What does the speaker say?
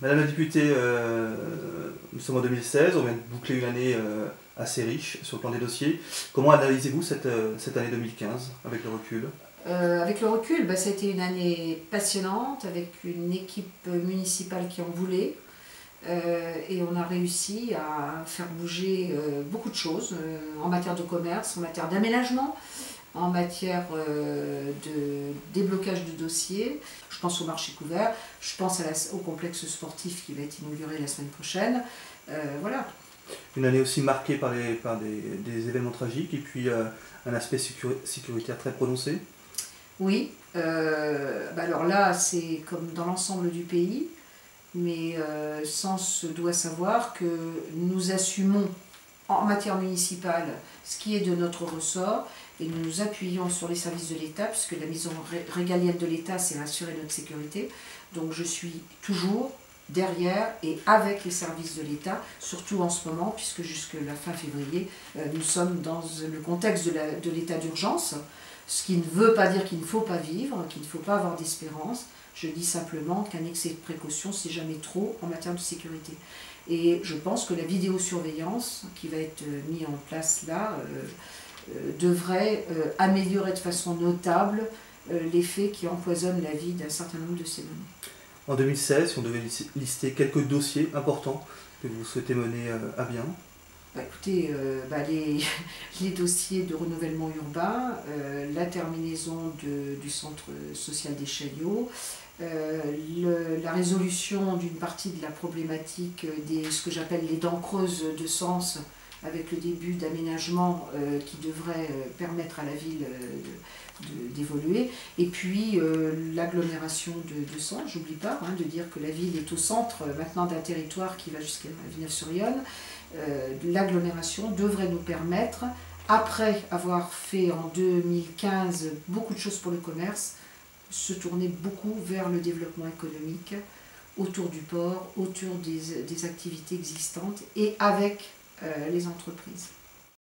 Madame la députée, nous sommes en 2016, on vient de boucler une année assez riche sur le plan des dossiers. Comment analysez-vous cette année 2015 avec le recul? Avec le recul, ça a été une année passionnante avec une équipe municipale qui en voulait. Et on a réussi à faire bouger beaucoup de choses en matière de commerce, en matière d'aménagement, en matière de déblocage de dossiers. Je pense au marché couvert, je pense au complexe sportif qui va être inauguré la semaine prochaine. Voilà. Une année aussi marquée par des événements tragiques et puis un aspect sécuritaire très prononcé. Oui, alors là c'est comme dans l'ensemble du pays, mais Sens doit savoir que nous assumons en matière municipale ce qui est de notre ressort et nous nous appuyons sur les services de l'État puisque la mission régalienne de l'État c'est d'assurer notre sécurité. Donc je suis toujours derrière et avec les services de l'État, surtout en ce moment puisque jusque la fin février nous sommes dans le contexte de l'état d'urgence, ce qui ne veut pas dire qu'il ne faut pas vivre, qu'il ne faut pas avoir d'espérance. Je dis simplement qu'un excès de précaution, c'est jamais trop en matière de sécurité. Et je pense que la vidéosurveillance qui va être mise en place là devrait améliorer de façon notable les faits qui empoisonnent la vie d'un certain nombre de ces membres. En 2016, si on devait lister quelques dossiers importants que vous souhaitez mener à bien. Écoutez, les dossiers de renouvellement urbain, la terminaison du centre social des Chaillots, la résolution d'une partie de la problématique ce que j'appelle les dents creuses de Sens, avec le début d'aménagement qui devrait permettre à la ville d'évoluer, et puis l'agglomération de Sens, j'oublie pas de dire que la ville est au centre maintenant d'un territoire qui va jusqu'à Villeneuve-sur-Yonne. L'agglomération devrait nous permettre, après avoir fait en 2015 beaucoup de choses pour le commerce, se tourner beaucoup vers le développement économique autour du port, autour des activités existantes et avec les entreprises.